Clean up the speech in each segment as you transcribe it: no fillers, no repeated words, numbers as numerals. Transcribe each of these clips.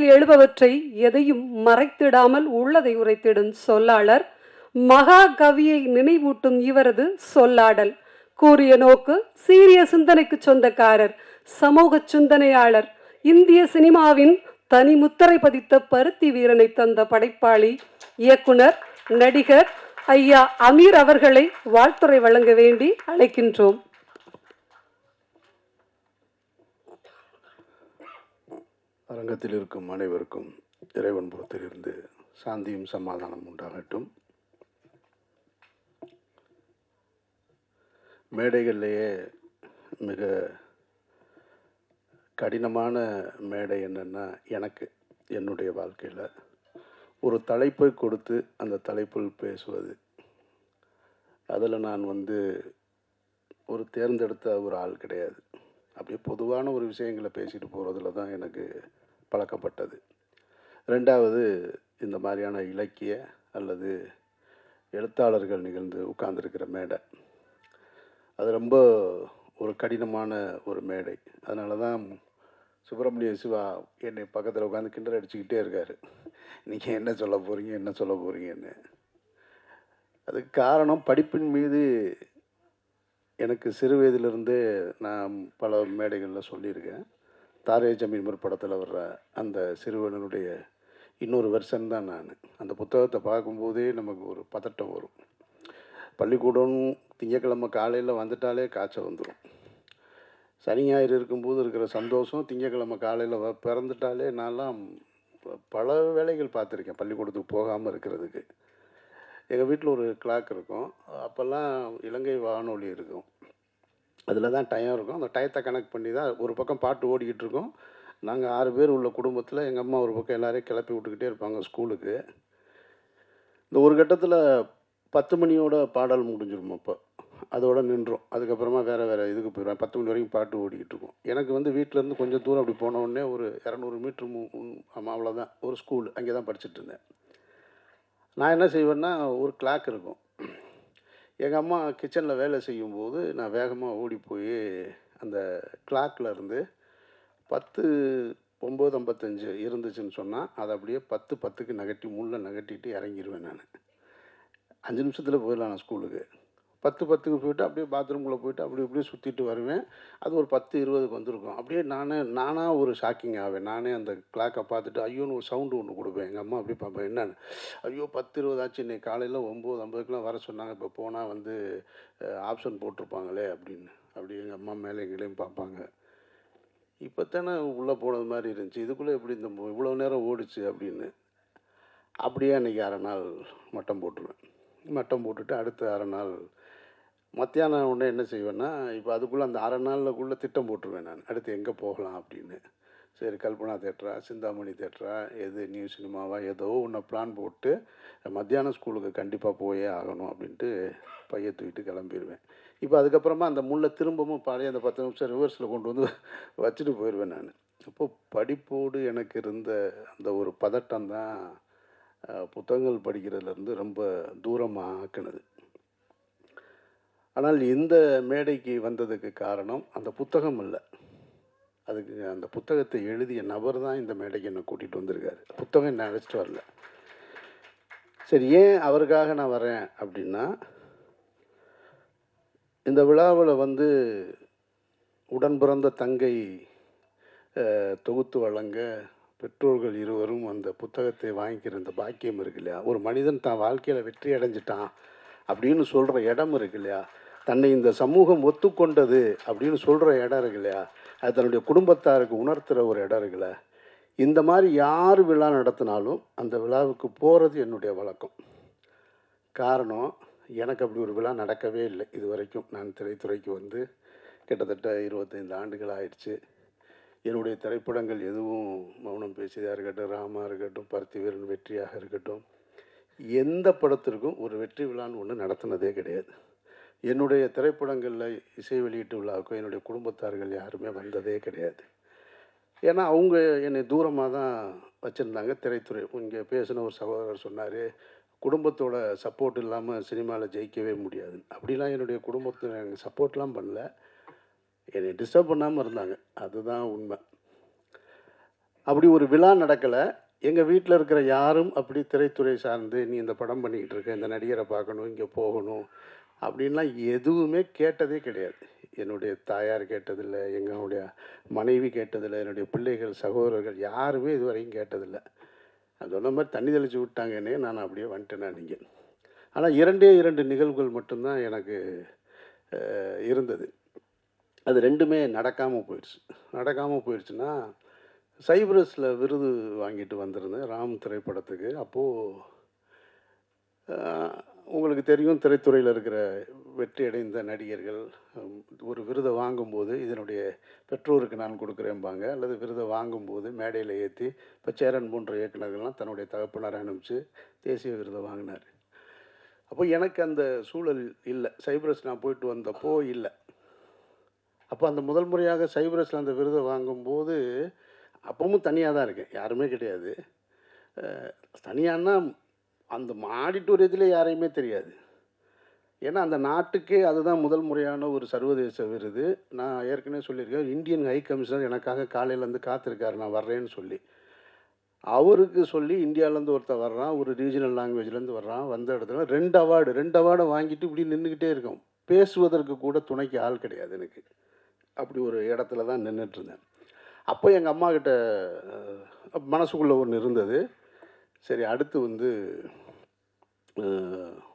வாயில் எழுபவற்றை எதையும் மறைத்திடாமல் உள்ளதை உரைத்திடும் சொல்லாளர். மகாகவியை நினைவூட்டும் இவரது சொல்லாடல். கூறிய நோக்கு சீரிய சிந்தனைக்கு சொந்தக்காரர், சமூக சிந்தனையாளர், இந்திய சினிமாவின் தனி முத்திரை பதித்த பருத்தி வீரனை தந்த படைப்பாளி, இயக்குனர், நடிகர் ஐயா அமீர் அவர்களை வாழ்த்துரை வழங்க வேண்டி அழைக்கின்றோம். அரங்கத்தில் இருக்கும் அனைவருக்கும் இறைவன் புறத்திலிருந்து சாந்தியும் சமாதானம் உண்டாகட்டும். மேடைகளிலேயே மிக கடினமான மேடை என்னென்னா, எனக்கு என்னுடைய வாழ்க்கையில் ஒரு தலைப்பை கொடுத்து அந்த தலைப்பில் பேசுவது. அதில் நான் ஒரு தேர்ந்தெடுத்த ஒரு ஆள் கிடையாது. அப்படியே பொதுவான ஒரு விஷயங்களை பேசிட்டு போகிறதுல தான் எனக்கு பழக்கப்பட்டது. ரெண்டாவது, இந்த மாதிரியான இலக்கிய அல்லது எழுத்தாளர்கள் நிகழ்ந்து உட்கார்ந்துருக்கிற மேடை, அது ரொம்ப ஒரு கடினமான ஒரு மேடை. அதனால தான் சுப்பிரமணிய சிவா என்னை பக்கத்தில் உட்காந்து கிண்டல் அடிச்சுக்கிட்டே இருக்கார், நீங்கள் என்ன சொல்ல போகிறீங்க என்ன சொல்ல போகிறீங்கன்னு. அதுக்கு காரணம், படிப்பின் மீது எனக்கு சிறு வயதிலிருந்தே நான் பல மேடைகளில் சொல்லியிருக்கேன். தாரே ஜமீன் படத்தில் வர்ற அந்த சிறுவனுடைய இன்னொரு வெர்ஷன் தான் நான். அந்த புத்தகத்தை பார்க்கும்போதே நமக்கு ஒரு பதட்டம் வரும். பள்ளிக்கூடம் திங்கக்கிழமை காலையில் வந்துட்டாலே காய்ச்சல் வந்துடும். சனி ஞாயிறு இருக்கும்போது இருக்கிற சந்தோஷம் திங்கக்கிழமை காலையில் பிறந்துட்டாலே நான்லாம் பல வேலைகள் பார்த்துருக்கேன் பள்ளிக்கூடத்துக்கு போகாமல் இருக்கிறதுக்கு. எங்கள் வீட்டில் ஒரு கிளாக் இருக்கும். அப்போல்லாம் இலங்கை வானொலி இருக்கும். அதில் தான் டைம் இருக்கும். அந்த டயத்தை கனெக்ட் பண்ணி தான் ஒரு பக்கம் பாட்டு ஓடிக்கிட்டு இருக்கோம். நாங்கள் 6 பேர் உள்ள குடும்பத்தில் எங்கள் அம்மா ஒரு பக்கம் எல்லோரையும் கிளப்பி விட்டுக்கிட்டே இருப்பாங்க ஸ்கூலுக்கு. இந்த ஒரு கட்டத்தில் 10 மணியோட பாடல் முடிஞ்சிடும். அப்போ அதோட நின்றோம். அதுக்கப்புறமா வேறு இதுக்கு போயிடுவேன். 10 மணி வரைக்கும் பாட்டு ஓடிக்கிட்டு இருக்கும். எனக்கு வீட்டிலேருந்து கொஞ்சம் தூரம் அப்படி போனோடனே ஒரு 200 மீட்ரு ஆமாம் அவ்வளோதான் ஒரு ஸ்கூல். அங்கே தான் படிச்சுட்டு இருந்தேன். நான் என்ன செய்வேன்னா, ஒரு கிளாக் இருக்கும். எங்கள் அம்மா கிச்சனில் வேலை செய்யும்போது நான் வேகமாக ஓடி போய் அந்த கிளாக்கில் இருந்து 10:09:55 இருந்துச்சுன்னு சொன்னால் அதை அப்படியே 10:10க்கு நகட்டி முள்ள நகட்டிட்டு இறங்கிடுவேன். நான் 5 நிமிஷத்தில் போயிடலாம் நான் ஸ்கூலுக்கு. 10:10க்கு போய்ட்டு அப்படியே பாத்ரூம்குள்ளே போய்ட்டு அப்படி இப்படியே சுற்றிட்டு வருவேன். அது ஒரு 10:20க்கு வந்திருக்கும். அப்படியே நானாக ஒரு ஷாக்கிங் ஆவேன். நானே அந்த கிளாக்கை பார்த்துட்டு ஐயோன்னு ஒரு சவுண்டு ஒன்று கொடுப்பேன். எங்கள் அம்மா அப்படியே பார்ப்பேன், என்னன்னு. ஐயோ 10:20 ஆச்சு, இன்னைக்கு காலையில் 9:50க்குலாம் வர சொன்னாங்க, இப்போ போனால் ஆப்ஷன் போட்டிருப்பாங்களே அப்படின்னு. அப்படி எங்கள் அம்மா மேலே எங்களையும் பார்ப்பாங்க. இப்போ தானே உள்ளே போனது மாதிரி இருந்துச்சு, இதுக்குள்ளே எப்படி இவ்வளோ நேரம் ஓடிச்சு அப்படின்னு. அப்படியே அன்றைக்கி அரை நாள் மட்டம் போட்டுருவேன். மட்டம் போட்டுட்டு அடுத்த அரை நாள் மத்தியானம் உடனே என்ன செய்வேன்னா, இப்போ அதுக்குள்ளே அந்த அரை நாளுக்குள்ளே திட்டம் போட்டுருவேன் நான், அடுத்து எங்கே போகலாம் அப்படின்னு. சரி, கல்பனா தேட்டரா, சிந்தாமணி தேட்டரா, எது நியூ சினிமாவா, ஏதோ ஒன்று பிளான் போட்டு மத்தியானம் ஸ்கூலுக்கு கண்டிப்பாக போயே ஆகணும் அப்படின்ட்டு பையை தூக்கிட்டு கிளம்பிடுவேன். இப்போ அதுக்கப்புறமா அந்த முள்ளை திரும்பவும் பழைய அந்த 10 நிமிஷம் ரிவர்ஸில் கொண்டு வச்சுட்டு போயிடுவேன் நான். அப்போது படிப்போடு எனக்கு இருந்த அந்த ஒரு பதட்டம் தான் புத்தகங்கள் படிக்கிறதுலேருந்து ரொம்ப தூரமாக ஆக்குனது. ஆனால் இந்த மேடைக்கு வந்ததுக்கு காரணம் அந்த புத்தகம் இல்லை, அதுக்கு அந்த புத்தகத்தை எழுதிய நபர் தான் இந்த மேடைக்கு என்னை கூட்டிகிட்டு வந்திருக்காரு. புத்தகம் என்ன அழைச்சிட்டு வரல. சரி, ஏன் அவருக்காக நான் வரேன் அப்படின்னா, இந்த விழாவில் உடன் பிறந்த தங்கை தொகுத்து வழங்க பெற்றோர்கள் இருவரும் அந்த புத்தகத்தை வாங்கிக்கிற இந்த பாக்கியம் இருக்கு இல்லையா. ஒரு மனிதன் தான் வாழ்க்கையில் வெற்றி அடைஞ்சிட்டான் அப்படின்னு சொல்கிற இடம் இருக்கு இல்லையா, தன்னை இந்த சமூகம் ஒத்துக்கொண்டது அப்படின்னு சொல்கிற இடம் இருக்கு இல்லையா, அது தன்னுடைய குடும்பத்தாருக்கு உணர்த்துகிற ஒரு இடம் இருக்குல்ல. இந்த மாதிரி யார் விழா நடத்தினாலும் அந்த விழாவுக்கு போகிறது என்னுடைய வழக்கம். காரணம், எனக்கு அப்படி ஒரு விழா நடக்கவே இல்லை இது வரைக்கும். நான் திரைத்துறைக்கு கிட்டத்தட்ட 25 ஆண்டுகள் ஆயிடுச்சு. என்னுடைய திரைப்படங்கள் எதுவும் மௌனம் பேசியதாக இருக்கட்டும், ராமா இருக்கட்டும், பருத்தி வீரன் வெற்றியாக இருக்கட்டும், எந்த படத்திற்கும் ஒரு வெற்றி விழான்னு ஒன்று நடத்தினதே கிடையாது. என்னுடைய திரைப்படங்களில் இசை வெளியீட்டு விழாவுக்கும் என்னுடைய குடும்பத்தார்கள் யாருமே வந்ததே கிடையாது. ஏன்னா அவங்க என்னை தூரமாக தான் வச்சுருந்தாங்க. திரைத்துறை இங்கே பேசின ஒரு சகோதரர் சொன்னார், குடும்பத்தோட சப்போர்ட் இல்லாமல் சினிமாவில் ஜெயிக்கவே முடியாது. அப்படிலாம் என்னுடைய குடும்பத்தில் எனக்கு சப்போர்ட்லாம் பண்ணல, என்னை டிஸ்டர்ப் பண்ணாமல் இருந்தாங்க. அதுதான் உண்மை. அப்படி ஒரு விழா நடக்கலை. எங்கள் வீட்டில் இருக்கிற யாரும் அப்படி திரைத்துறை சார்ந்து நீ இந்த படம் பண்ணிக்கிட்டு இருக்க, இந்த நடிகரை பார்க்கணும், இங்கே போகணும் அப்படின்லாம் எதுவுமே கேட்டதே கிடையாது. என்னுடைய தாயார் கேட்டதில்லை, எங்களுடைய மனைவி கேட்டதில்லை, என்னுடைய பிள்ளைகள் சகோதரர்கள் யாருமே இது வரைக்கும் கேட்டதில்லை. அது சொன்ன மாதிரி தண்ணி தெளித்து விட்டாங்கன்னே நான் அப்படியே வந்துட்டேன். நீங்கள் ஆனால் 2 நிகழ்வுகள் மட்டும்தான் எனக்கு இருந்தது. அது 2மே நடக்காமல் போயிடுச்சு. நடக்காமல் போயிடுச்சுன்னா, சைப்ரஸில் விருது வாங்கிட்டு வந்திருந்தேன் ராம் திரைப்படத்துக்கு. அப்போது உங்களுக்கு தெரியும், திரைத்துறையில் இருக்கிற வெற்றி அடைந்த நடிகர்கள் ஒரு விருதை வாங்கும்போது இதனுடைய பெற்றோருக்கு நான் கொடுக்குறேன்பாங்க, அல்லது விருதை வாங்கும்போது மேடையில் ஏற்றி, இப்போ சேரன் போன்ற இயக்குநர்கள்லாம் தன்னுடைய தகப்பனாரை அனுப்பிச்சு தேசிய விருதை வாங்கினார். அப்போ எனக்கு அந்த சூழல் இல்லை. சைப்ரஸ் நான் போயிட்டு வந்தப்போ இல்லை. அப்போ அந்த முதல் முறையாக சைப்ரஸில் அந்த விருதை வாங்கும்போது அப்பவும் தனியாக தான் இருக்கேன், யாருமே கிடையாது. தனியானா அந்த ஆடிட்டோரியத்தில் யாரையுமே தெரியாது. ஏன்னா அந்த நாட்டுக்கே அதுதான் முதல் முறையான ஒரு சர்வதேச விருது. நான் ஏற்கனவே சொல்லியிருக்கேன், இந்தியன் ஹை கமிஷனர் எனக்காக காலையிலேருந்து காத்திருக்காரு நான் வர்றேன்னு சொல்லி. அவருக்கு சொல்லி இந்தியாவிலேருந்து ஒருத்தர் வர்றான், ஒரு ரீஜனல் லாங்குவேஜ்லேருந்து வர்றான். வந்த இடத்துல 2 அவார்டை வாங்கிட்டு இப்படி நின்றுக்கிட்டே இருக்கோம். பேசுவதற்கு கூட துணைக்கு ஆள் கிடையாது எனக்கு. அப்படி ஒரு இடத்துல தான் நின்றுட்டுருந்தேன். அப்போ எங்கள் அம்மா கிட்ட மனசுக்குள்ளே ஒன்று இருந்தது. சரி, அடுத்து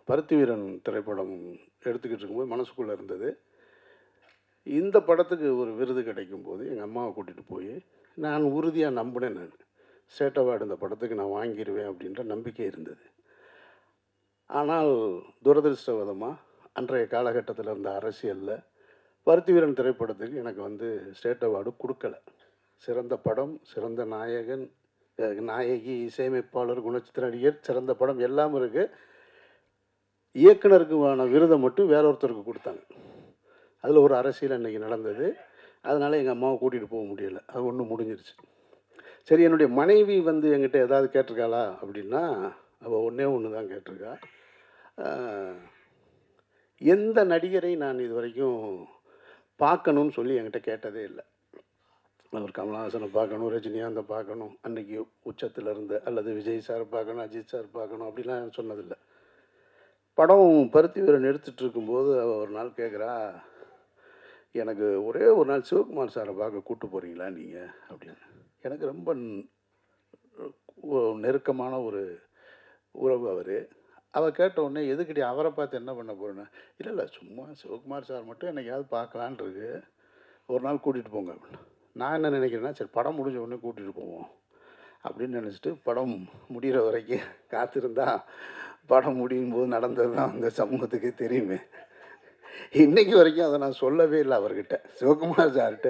பருத்தி வீரன் திரைப்படம் எடுத்துக்கிட்டு இருக்கும்போது மனசுக்குள்ளே இருந்தது, இந்த படத்துக்கு ஒரு விருது கிடைக்கும்போது எங்கள் அம்மாவை கூட்டிகிட்டு போய் நான் உறுதியாக நம்பினேன். நான் ஸ்டேட் அவார்டு இந்த படத்துக்கு நான் வாங்கிடுவேன் அப்படின்ற நம்பிக்கை இருந்தது. ஆனால் துரதிருஷ்டவதமாக அன்றைய காலகட்டத்தில் இருந்த அரசியலில் பருத்தி வீரன் திரைப்படத்துக்கு எனக்கு ஸ்டேட் அவார்டு கொடுக்கல. சிறந்த படம், சிறந்த நாயகன், நாயகி, இசையமைப்பாளர், குணச்சித்திர நடிகர், சிறந்த படம் எல்லாம் இருக்குது. இயக்குனருக்குமான விருதை மட்டும் வேற ஒருத்தருக்கு கொடுத்தாங்க. அதில் ஒரு அரசியல் அன்றைக்கி நடந்தது. அதனால் எங்கள் அம்மாவை கூட்டிகிட்டு போக முடியலை. அது ஒன்று முடிஞ்சிருச்சு. சரி, என்னுடைய மனைவி என்கிட்ட ஏதாவது கேட்டிருக்காளா அப்படின்னா, அவள் ஒன்று தான் கேட்டிருக்கா. எந்த நடிகரை நான் இது வரைக்கும் பார்க்கணும்னு சொல்லி என்கிட்ட கேட்டதே இல்லை. அவர் கமலஹாசனை பார்க்கணும், ரஜினிகாந்தை பார்க்கணும், அன்றைக்கி உச்சத்தில் இருந்த, அல்லது விஜய் சார் பார்க்கணும், அஜித் சார் பார்க்கணும் அப்படிலாம் சொன்னதில்லை. படம் பருத்தி வீரன் எடுத்துகிட்டு இருக்கும்போது அவள் ஒரு நாள் கேட்குறா, எனக்கு ஒரே ஒரு நாள் சிவகுமார் சாரை பார்க்க கூப்பிட்டு போகிறீங்களா நீங்கள் அப்படின்னு. எனக்கு ரொம்ப நெருக்கமான ஒரு உறவு அவர். அவள் கேட்ட உடனே, எதுக்கிட்டே அவரை பார்த்து என்ன பண்ண போகிறேன்னா, இல்லை சும்மா சிவகுமார் சார் மட்டும் என்னைக்காவது பார்க்கலான் இருக்கு, ஒரு நாள் கூட்டிகிட்டு போங்க அப்படின்னு. நான் என்ன நினைக்கிறேன்னா, சரி படம் முடிஞ்ச உடனே கூட்டிகிட்டு போவோம் அப்படின்னு நினச்சிட்டு படம் முடிகிற வரைக்கும் காத்திருந்தா, படம் முடியும் போது நடந்தது தான் அந்த சமூகத்துக்கு தெரியுமே. இன்றைக்கி வரைக்கும் அதை நான் சொல்லவே இல்லை அவர்கிட்ட. சிவகுமார் சார்கிட்ட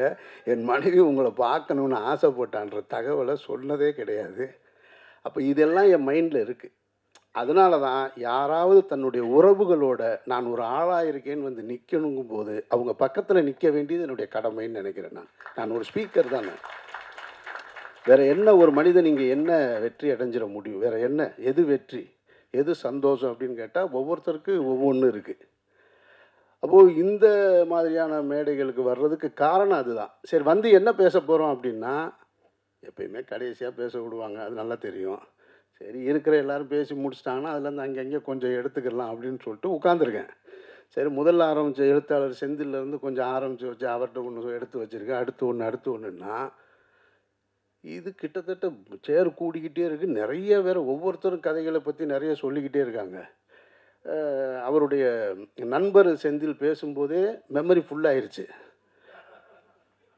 என் மனைவி உங்களை பார்க்கணுன்னு ஆசைப்பட்டான்ற தகவலை சொன்னதே கிடையாது. அப்போ இதெல்லாம் என் மைண்டில் இருக்குது. அதனால தான் யாராவது தன்னுடைய உறவுகளோட நான் ஒரு ஆளாக இருக்கேன்னு நிற்கணுங்கும் போது அவங்க பக்கத்தில் நிற்க வேண்டியது என்னுடைய கடமைன்னு நினைக்கிறேன். நான் ஒரு ஸ்பீக்கர் தான். வேறு என்ன ஒரு மனிதன் இங்கே என்ன வெற்றி அடைஞ்சிட முடியும்? வேறு என்ன, எது வெற்றி, எது சந்தோஷம் அப்படின்னு கேட்டால் ஒவ்வொருத்தருக்கு ஒவ்வொன்று இருக்குது. அப்போது இந்த மாதிரியான மேடைகளுக்கு வர்றதுக்கு காரணம் அதுதான். சரி, என்ன பேச போகிறோம் அப்படின்னா, எப்பயுமே கடைசியாக பேச விடுவாங்க, அது நல்லா தெரியும். சரி, இருக்கிற எல்லோரும் பேசி முடிச்சிட்டாங்கன்னா அதுலேருந்து அங்கங்கே கொஞ்சம் எடுத்துக்கலாம் அப்படின்னு சொல்லிட்டு உட்காந்துருக்கேன். சரி, முதல்ல ஆரம்பித்த எழுத்தாளர் செந்திலேருந்து கொஞ்சம் ஆரம்பித்து வச்சு அவர்கிட்ட ஒன்று எடுத்து வச்சுருக்கேன், அடுத்து ஒன்றுன்னா இது கிட்டத்தட்ட சேர் கூடிக்கிட்டே இருக்குது. நிறைய பேர் ஒவ்வொருத்தரும் கதைகளை பற்றி நிறைய சொல்லிக்கிட்டே இருக்காங்க. அவருடைய நண்பர் செந்தில் பேசும்போதே மெமரி ஃபுல்லாகிருச்சு.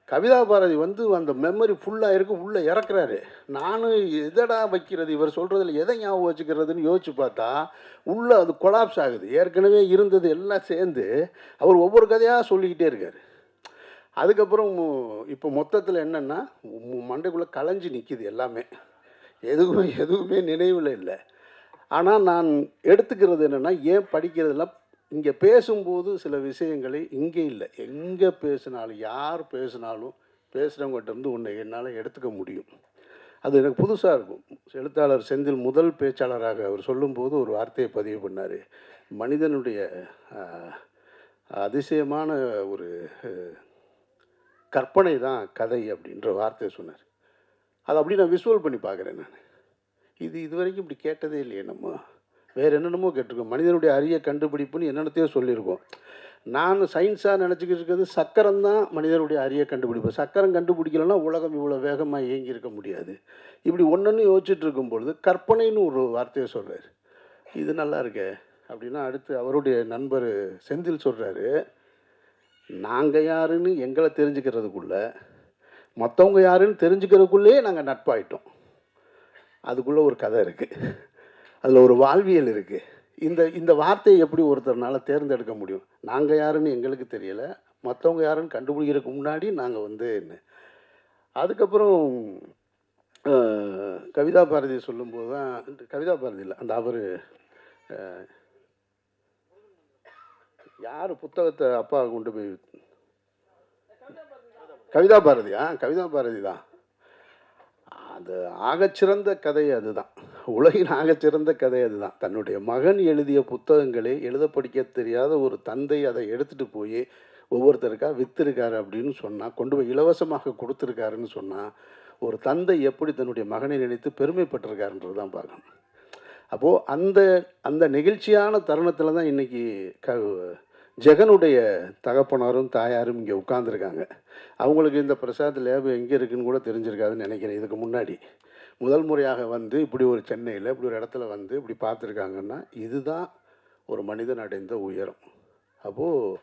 கவிதா பாரதி அந்த மெமரி ஃபுல்லாகிருக்கு, உள்ளே இறக்குறாரு. நானும் எதடா வைக்கிறது, இவர் சொல்கிறதில் எதை ஞாபகம் வச்சுக்கிறதுன்னு யோசிச்சு பார்த்தா உள்ளே அது கொலாப்ஸ் ஆகுது. ஏற்கனவே இருந்தது எல்லாம் சேர்ந்து அவர் ஒவ்வொரு கதையாக சொல்லிக்கிட்டே இருக்கார். அதுக்கப்புறம் இப்போ மொத்தத்தில் என்னென்னா மண்டைக்குள்ளே கலைஞ்சி நிற்கிது எல்லாமே, எதுவுமே நினைவில் இல்லை. ஆனால் நான் எடுத்துக்கிறது என்னென்னா, ஏன் படிக்கிறதுலாம் இங்கே பேசும்போது சில விஷயங்களை இங்கே இல்லை, எங்கே பேசினாலும் யார் பேசினாலும் பேசுகிறவங்ககிட்ட ஒன்று என்னால் எடுத்துக்க முடியும். அது எனக்கு புதுசாக இருக்கும். எழுத்தாளர் செந்தில் முதல் பேச்சாளராக அவர் சொல்லும்போது ஒரு வார்த்தையை பதிவு பண்ணார். மனிதனுடைய அதிசயமான ஒரு கற்பனை தான் கதை அப்படின்ற வார்த்தையை சொன்னார். அதை அப்படி நான் விஷுவல் பண்ணி பார்க்குறேன். நான் இது வரைக்கும் இப்படி கேட்டதே இல்லையே. நம்ம வேறு என்னென்னமோ கேட்டிருக்கோம். மனிதனுடைய அரிய கண்டுபிடிப்புன்னு என்னென்னத்தையோ சொல்லியிருக்கோம். நான் சயின்ஸாக நினச்சிக்கிட்டு இருக்கிறது சக்கரம் தான் மனிதனுடைய அரிய கண்டுபிடிப்பு. சக்கரம் கண்டுபிடிக்கலன்னா உலகம் இவ்வளோ வேகமாக இயங்கி இருக்க முடியாது. இப்படி ஒன்று யோசிச்சுட்டு இருக்கும் பொழுது கற்பனைன்னு ஒரு வார்த்தையை சொல்கிறார். இது நல்லா இருக்கே அப்படின்னா அடுத்து அவருடைய நண்பர் செந்தில் சொல்கிறாரு, நாங்கள் யாருன்னு எங்களை தெரிஞ்சுக்கிறதுக்குள்ள மற்றவங்க யாருன்னு தெரிஞ்சுக்கிறதுக்குள்ளேயே நாங்கள் நட்பாயிட்டோம். அதுக்குள்ளே ஒரு கதை இருக்குது, அதில் ஒரு வாழ்வியல் இருக்குது. இந்த வார்த்தையை எப்படி ஒருத்தர்னால தேர்ந்தெடுக்க முடியும்? நாங்கள் யாருன்னு எங்களுக்கு தெரியலை, மற்றவங்க யாருன்னு கண்டுபிடிக்கிறதுக்கு முன்னாடி நாங்கள் என்ன. அதுக்கப்புறம் கவிதா பாரதி சொல்லும்போது தான், கவிதா பாரதி இல்லை, அந்த அவர் யார் புத்தகத்தை அப்பா கொண்டு போய், கவிதா பாரதியா? கவிதா பாரதி தான். அது ஆகச்சிறந்த கதை அதுதான், உலகின் ஆகச்சிறந்த கதை அதுதான். தன்னுடைய மகன் எழுதிய புத்தகங்களை எழுத படிக்க தெரியாத ஒரு தந்தை அதை எடுத்துகிட்டு போய் ஒவ்வொருத்தருக்கா விற்றுருக்காரு அப்படின்னு சொன்னால், கொண்டு போய் இலவசமாக கொடுத்துருக்காருன்னு சொன்னால், ஒரு தந்தை எப்படி தன்னுடைய மகனை நினைத்து பெருமைப்பட்டிருக்காருன்றது தான் பார்க்கணும். அப்போது அந்த நெகிழ்ச்சியான தருணத்தில் தான் இன்றைக்கி ஜெகனுடைய தகப்பனாரும் தாயாரும் இங்கே உட்கார்ந்துருக்காங்க. அவங்களுக்கு இந்த பிரசாத் லேபு எங்கே இருக்குதுன்னு கூட தெரிஞ்சிருக்காதுன்னு நினைக்கிறேன். இதுக்கு முன்னாடி முதல் முறையாக இப்படி ஒரு சென்னையில் இப்படி ஒரு இடத்துல இப்படி பார்த்துருக்காங்கன்னா இதுதான் ஒரு மனிதன் அடைந்த உயரம். அப்போது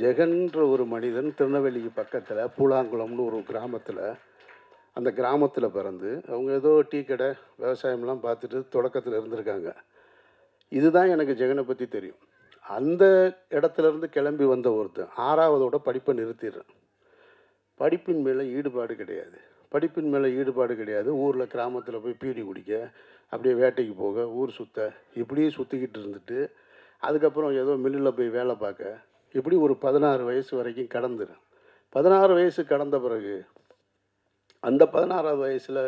ஜெகன்ற ஒரு மனிதன் திருநெல்வேலிக்கு பக்கத்தில் பூலாங்குளம்னு ஒரு கிராமத்தில், அந்த கிராமத்தில் பிறந்து அவங்க ஏதோ டீ கடை விவசாயம்லாம் பார்த்துட்டு தொடக்கத்தில் இருந்திருக்காங்க. இதுதான் எனக்கு ஜெகனை பற்றி தெரியும். அந்த இடத்துலேருந்து கிளம்பி வந்த ஒருத்தர் 6ஆவதோட படிப்பை நிறுத்திடுறேன். படிப்பின் மேலே ஈடுபாடு கிடையாது. ஊரில் கிராமத்தில் போய் பீடி குடிக்க, அப்படியே வேட்டைக்கு போக, ஊர் சுற்ற, இப்படியே சுற்றிக்கிட்டு இருந்துட்டு அதுக்கப்புறம் ஏதோ மில்லில் போய் வேலை பார்க்க, இப்படி ஒரு 16 வயசு வரைக்கும் கடந்துடும். 16 வயசு கடந்த பிறகு அந்த 16ஆவது வயசில்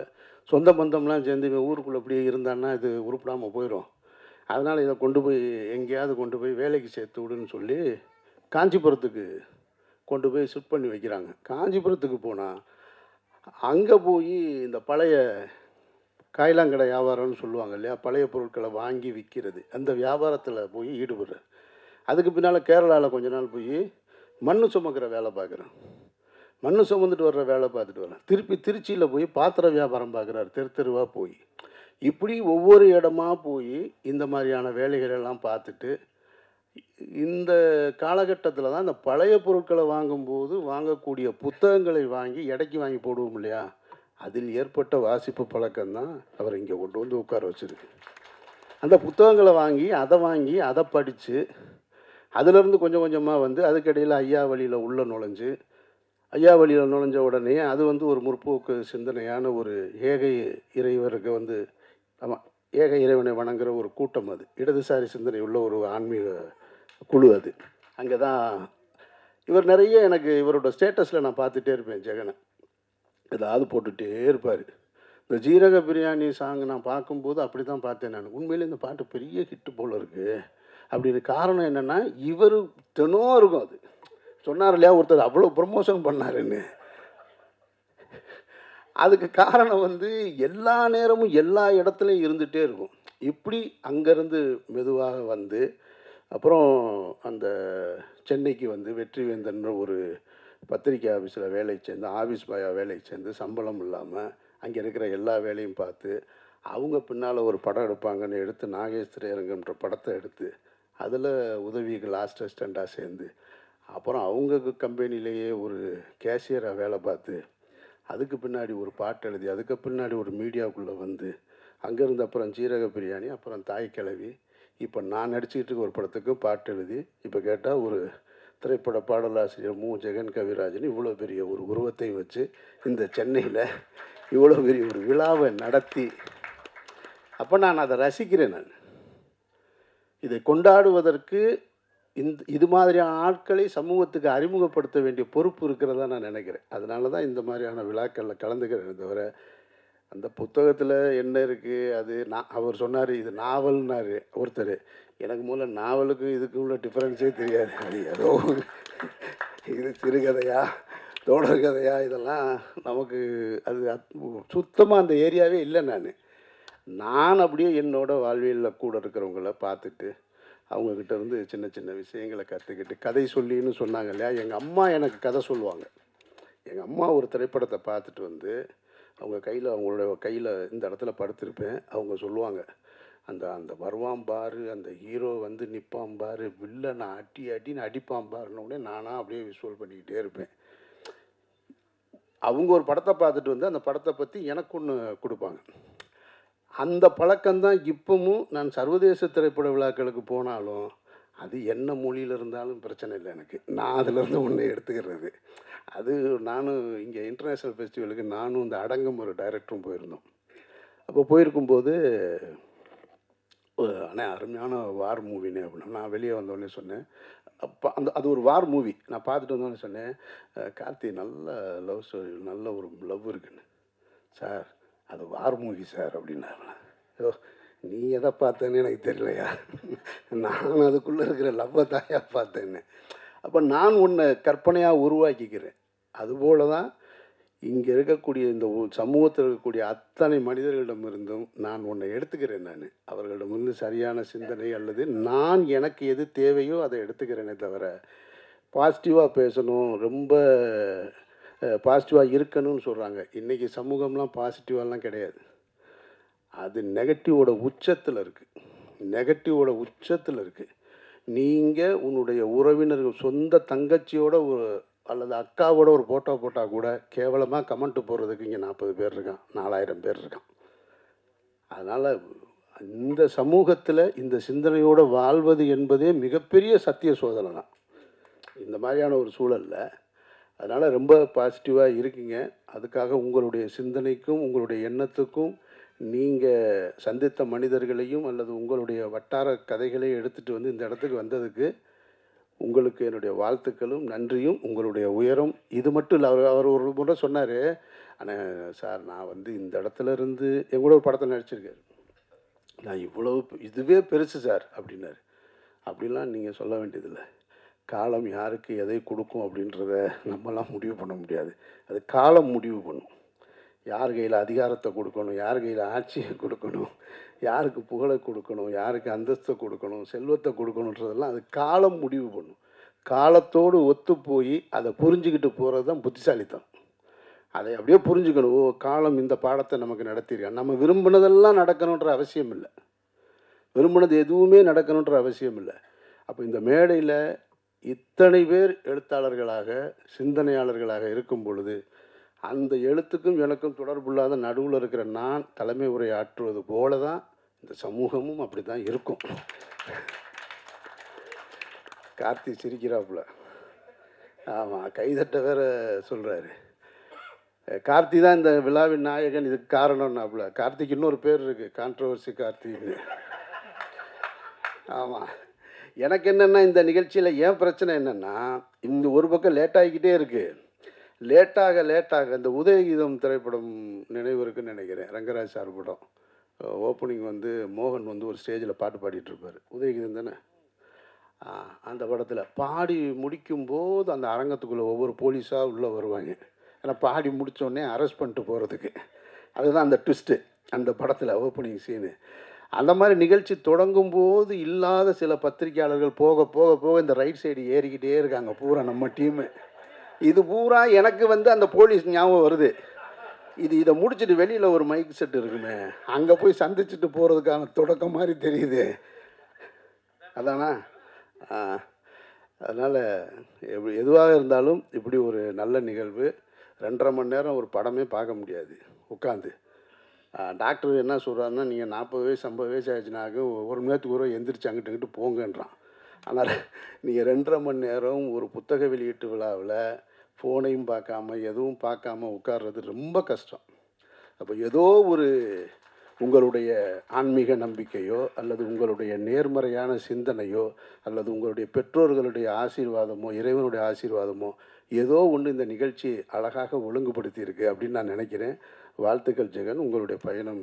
சொந்த பந்தம்லாம் சேர்ந்து ஊருக்குள்ளே அப்படியே இருந்தான்னா இது உருப்படாமல் போயிடும். அதனால் இதை எங்கேயாவது கொண்டு போய் வேலைக்கு சேர்த்து விடுன்னு சொல்லி காஞ்சிபுரத்துக்கு கொண்டு போய் ஷிஃப்ட் பண்ணி வைக்கிறாங்க. காஞ்சிபுரத்துக்கு போனால் அங்கே போய் இந்த பழைய காய்லாங்கடை வியாபாரம்னு சொல்லுவாங்க இல்லையா, பழைய பொருட்களை வாங்கி விற்கிறது, அந்த வியாபாரத்தில் போய் ஈடுபடுறேன். அதுக்கு பின்னால் கேரளாவில் கொஞ்ச நாள் போய் மண் சுமக்கிற வேலை பார்க்குறேன். மண் சுமந்துட்டு வர்ற வேலை பார்த்துட்டு வரேன். திருப்பி திருச்சியில் போய் பாத்திர வியாபாரம் பார்க்குறாரு, தெருவாக போய். இப்படி ஒவ்வொரு இடமா போய் இந்த மாதிரியான வேலைகளெல்லாம் பார்த்துட்டு, இந்த காலகட்டத்தில் தான் இந்த பழைய பொருட்களை வாங்கும்போது வாங்கக்கூடிய புத்தகங்களை வாங்கி எடைக்கு வாங்கி போடுவோம் இல்லையா, அதில் ஏற்பட்ட வாசிப்பு பழக்கம்தான் அவர் இங்கே கொண்டு உட்கார வச்சுருக்கு. அந்த புத்தகங்களை வாங்கி அதை படித்து அதிலிருந்து கொஞ்சம் கொஞ்சமாக அதுக்கிடையில் ஐயா வழியில் நுழைஞ்ச உடனே அது ஒரு முற்போக்கு சிந்தனையான ஒரு ஏக இறைவருக்கு ஆமாம், ஏக இறைவனை வணங்குகிற ஒரு கூட்டம், அது இடதுசாரி சிந்தனை உள்ள ஒரு ஆன்மீக குழு. அது அங்கே தான் இவர் நிறைய எனக்கு இவரோட ஸ்டேட்டஸில் நான் பார்த்துட்டே இருப்பேன். ஜெகனை ஏதாவது போட்டுகிட்டே இருப்பார். இந்த ஜீரக பிரியாணி சாங் நான் பார்க்கும்போது அப்படி தான் பார்த்தேன் நான். உண்மையிலே இந்த பாட்டு பெரிய ஹிட்டு போல் இருக்குது அப்படின்னு. காரணம் என்னென்னா, இவர் தினம் இருக்கும். அது சொன்னார் இல்லையா ஒருத்தர், அவ்வளோ ப்ரமோஷன் பண்ணாருன்னு. அதுக்கு காரணம் எல்லா நேரமும் எல்லா இடத்துலையும் இருந்துகிட்டே இருக்கும். இப்படி அங்கேருந்து மெதுவாக அப்புறம் அந்த சென்னைக்கு வெற்றிவேந்தன்ற ஒரு பத்திரிக்கை ஆஃபீஸில் வேலைக்கு சேர்ந்து, ஆஃபீஸ் பாயாக வேலைக்கு சேர்ந்து, சம்பளம் இல்லாமல் அங்கே இருக்கிற எல்லா வேலையும் பார்த்து, அவங்க பின்னால் ஒரு படம் எடுப்பாங்கன்னு எடுத்து நாகேஷ் திரையரங்கன்ற படத்தை எடுத்து அதில் உதவிக்கு லாஸ்ட் அசிஸ்டண்ட்டாக சேர்ந்து, அப்புறம் அவங்க கம்பெனிலேயே ஒரு கேஷியராக வேலை பார்த்து, அதுக்கு பின்னாடி ஒரு பாட்டு எழுதி, அதுக்கு பின்னாடி ஒரு மீடியாவுக்குள்ளே அங்கேருந்து அப்புறம் ஜீரக பிரியாணி, அப்புறம் தாய் கிழவி, இப்போ நான் நடிச்சுக்கிட்டு இருக்க ஒரு படத்துக்கு பாட்டு எழுதி, இப்போ கேட்டால் ஒரு திரைப்பட பாடலாசிரியர் ஜெகன் கவிராஜன் இவ்வளோ பெரிய ஒரு உருவத்தை வச்சு இந்த சென்னையில் இவ்வளோ பெரிய ஒரு விழாவை நடத்தி, அப்போ நான் அதை ரசிக்கிறேன். நான் இதை கொண்டாடுவதற்கு இது மாதிரியான ஆட்களை சமூகத்துக்கு அறிமுகப்படுத்த வேண்டிய பொறுப்பு இருக்கிறதா நான் நினைக்கிறேன். அதனால தான் இந்த மாதிரியான விழாக்களில் கலந்துக்கிறேன். தவிர அந்த புத்தகத்தில் என்ன இருக்குது, அது அவர் சொன்னார் இது நாவல்னாரு ஒருத்தர். எனக்கு மூல நாவலுக்கும் இதுக்கும் உள்ள டிஃப்ரென்ஸே தெரியாது. அது ஏதோ இது சிறுகதையா தொடர் கதையா இதெல்லாம் நமக்கு அது சுத்தமாக அந்த ஏரியாவே இல்லை. நான் அப்படியே என்னோட வாழ்வியலில் கூட இருக்கிறவங்கள பார்த்துட்டு அவங்கக்கிட்ட இருந்து சின்ன சின்ன விஷயங்களை கற்றுக்கிட்டு கதை சொல்லின்னு சொன்னாங்க இல்லையா, எங்கள் அம்மா எனக்கு கதை சொல்லுவாங்க. எங்கள் அம்மா ஒரு திரைப்படத்தை பார்த்துட்டு வந்து அவங்களோட கையில் இந்த இடத்துல படுத்திருப்பேன். அவங்க சொல்லுவாங்க, அந்த அந்த வருவான் பாரு, அந்த ஹீரோ வந்து நிற்பான் பாரு, வில்லனை அடின்னு அடிப்பான் பாருன்னொடனே நானாக அப்படியே விஷுவல் பண்ணிக்கிட்டே இருப்பேன். அவங்க ஒரு படத்தை பார்த்துட்டு வந்து அந்த படத்தை பற்றி எனக்கு ஒன்று கொடுப்பாங்க. அந்த பழக்கம்தான் இப்பவும் நான் சர்வதேச திரைப்பட விழாக்களுக்கு போனாலும் அது என்ன மொழியில் இருந்தாலும் பிரச்சனை இல்லை எனக்கு. நான் அதிலேருந்து ஒன்று எடுத்துக்கிறது. அது நானும் இங்கே இன்டர்நேஷ்னல் ஃபெஸ்டிவலுக்கு நானும் இந்த அடங்கும் ஒரு டைரக்டரும் போயிருந்தோம். அப்போ போயிருக்கும்போது ஆனால் அருமையான வார் மூவினே அப்படின்னா நான் வெளியே வந்தோடனே சொன்னேன். அப்போ அது ஒரு வார் மூவி நான் பார்த்துட்டு வந்தோடனே சொன்னேன், கார்த்தி நல்ல லவ் ஸ்டோரி, நல்ல ஒரு லவ் இருக்குன்னு. சார் அது வார் மூவி சார் அப்படின்னாரு. ஓ நீ எதை பார்த்தேன்னு எனக்கு தெரியலையா, நான் அதுக்குள்ளே இருக்கிற லவ்வை தாயா பார்த்தேன்னு. அப்போ நான் ஒன்றை கற்பனையாக உருவாக்கிக்கிறேன். அதுபோல தான் இங்கே இருக்கக்கூடிய இந்த சமூகத்தில் இருக்கக்கூடிய அத்தனை மனிதர்களிடமிருந்தும் நான் ஒன்றை எடுத்துக்கிறேன். அவர்களிடமிருந்து சரியான சிந்தனை அல்லது நான் எனக்கு எது தேவையோ அதை எடுத்துக்கிறேனே தவிர பாசிட்டிவாக பேசணும், ரொம்ப பாசிட்டிவாக இருக்கணும்னு சொல்கிறாங்க. இன்றைக்கி சமூகம்லாம் பாசிட்டிவாலாம் கிடையாது. அது நெகட்டிவோட உச்சத்தில் இருக்குது. நெகட்டிவோட உச்சத்தில் இருக்குது. நீங்கள் உன்னுடைய உறவினர்கள் சொந்த தங்கச்சியோட ஒரு அல்லது அக்காவோட ஒரு ஃபோட்டோ போட்டால் கூட கேவலமாக கமெண்ட்டு போடுறதுக்கு இங்கே 40 பேர் இருக்கான், 4000 பேர் இருக்கான். அதனால் இந்த சமூகத்தில் இந்த சிந்தனையோடு வாழ்வது என்பதே மிகப்பெரிய சத்திய சோதனை தான் இந்த மாதிரியான ஒரு சூழலில். அதனால் ரொம்ப பாசிட்டிவாக இருக்கீங்க. அதுக்காக உங்களுடைய சிந்தனைக்கும் உங்களுடைய எண்ணத்துக்கும் நீங்கள் சந்தித்த மனிதர்களையும் அல்லது உங்களுடைய வட்டார கதைகளையும் எடுத்துகிட்டு வந்து இந்த இடத்துக்கு வந்ததுக்கு உங்களுக்கு என்னுடைய வாழ்த்துக்களும் நன்றியும். உங்களுடைய உயரம் இது மட்டும் இல்லை. அவர் ஒரு முறை சொன்னார், ஆனால் சார் நான் வந்து இந்த இடத்துல இருந்து எங்கூட ஒரு படத்தில் நடிச்சிருக்காரு, நான் இவ்வளவு இதுவே பெருசு சார் அப்படின்னாரு. அப்படிலாம் நீங்கள் சொல்ல வேண்டியதில்லை. காலம் யாருக்கு எதை கொடுக்கும் அப்படின்றத நம்மலாம் முடிவு பண்ண முடியாது. அது காலம் முடிவு பண்ணும். யார் கையில் அதிகாரத்தை கொடுக்கணும், யார் கையில் ஆட்சியை கொடுக்கணும், யாருக்கு புகழை கொடுக்கணும், யாருக்கு அந்தஸ்தை கொடுக்கணும், செல்வத்தை கொடுக்கணுன்றதெல்லாம் அது காலம் முடிவு பண்ணும். காலத்தோடு ஒத்து போய் அதை புரிஞ்சுக்கிட்டு போகிறது தான் புத்திசாலித்தனம். அதை அப்படியே புரிஞ்சுக்கணும். ஓ காலம் இந்த பாடத்தை நமக்கு நடத்திருக்கான். நம்ம விரும்பினதெல்லாம் நடக்கணுன்ற அவசியம் இல்லை, விரும்பினது எதுவுமே நடக்கணுன்ற அவசியம் இல்லை. அப்போ இந்த மேடையில் இத்தனை பேர் எழுத்தாளர்களாக சிந்தனையாளர்களாக இருக்கும் பொழுது அந்த எழுத்துக்கும் எனக்கும் தொடர்புள்ளாத நடுவில் இருக்கிற நான் தலைமை உரை ஆற்றுவது போல தான் இந்த சமூகமும் அப்படி தான் இருக்கும். கார்த்தி சிரிக்கிறாப்புல. ஆமாம், கைதட்ட வேற சொல்கிறாரு. கார்த்தி தான் இந்த விழாவின் நாயகன், இதுக்கு காரணம்னாப்புல. கார்த்திக்கு இன்னொரு பேர் இருக்குது, கான்ட்ரவர்சி கார்த்தின்னு. ஆமாம், எனக்கு என்னென்னா இந்த நிகழ்ச்சியில் ஏன் பிரச்சனை என்னென்னா, இந்த ஒரு பக்கம் லேட்டாகிக்கிட்டே இருக்குது. லேட்டாக இந்த உதயகீதம் திரைப்படம் நினைவு இருக்குன்னு நினைக்கிறேன், ரங்கராஜ் சார் படம். ஓப்பனிங் வந்து மோகன் வந்து ஒரு ஸ்டேஜில் பாட்டு பாடிட்டு இருப்பார், உதயகீதம் தானே. அந்த படத்தில் பாடி முடிக்கும்போது அந்த அரங்கத்துக்குள்ளே ஒவ்வொரு போலீஸாக உள்ளே வருவாங்க. ஏன்னா பாடி முடித்தோடனே அரெஸ்ட் பண்ணிட்டு போகிறதுக்கு. அதுதான் அந்த ட்விஸ்ட்டு அந்த படத்தில் ஓப்பனிங் சீனு. அந்த மாதிரி நிகழ்ச்சி தொடங்கும் போது இல்லாத சில பத்திரிகையாளர்கள் போக போக போக இந்த ரைட் சைடு ஏறிக்கிட்டே இருக்காங்க பூரா நம்ம டீமு. இது பூரா எனக்கு வந்து அந்த போலீஸ் ஞாபகம் வருது. இதை முடிச்சுட்டு வெளியில் ஒரு மைக் செட் இருக்குமே, அங்கே போய் சந்திச்சுட்டு போகிறதுக்கான தொடக்கம் மாதிரி தெரியுது. அதானா? அதனால் எதுவாக இருந்தாலும் இப்படி ஒரு நல்ல நிகழ்வு. 2.5 மணி நேரம் ஒரு படமே பார்க்க முடியாது உட்காந்து. டாக்டர் என்ன சொல்கிறாருன்னா, நீங்கள் 40 வயசு 50 வயசு ஆயிடுச்சுனாக்க 1 மணி நேரத்துக்கு ஒரு எந்திரிச்சு அங்கிட்டு போங்கன்றான். ஆனால் நீங்கள் 2.5 மணி நேரம் ஒரு புத்தக வெளியீட்டு விழாவில் ஃபோனையும் பார்க்காம எதுவும் பார்க்காம உட்கார்றது ரொம்ப கஷ்டம். அப்போ ஏதோ ஒரு உங்களுடைய ஆன்மீக நம்பிக்கையோ அல்லது உங்களுடைய நேர்மறையான சிந்தனையோ அல்லது உங்களுடைய பெற்றோர்களுடைய ஆசீர்வாதமோ இறைவனுடைய ஆசீர்வாதமோ ஏதோ ஒன்று இந்த நிகழ்ச்சி அழகாக ஒழுங்குபடுத்தி இருக்கு அப்படின்னு நான் நினைக்கிறேன். வாழ்த்துக்கள் ஜெகன், உங்களுடைய பயணம்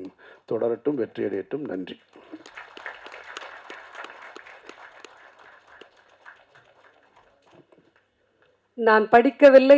தொடரட்டும், வெற்றியடையட்டும். நன்றி. நான் படிக்கவில்லை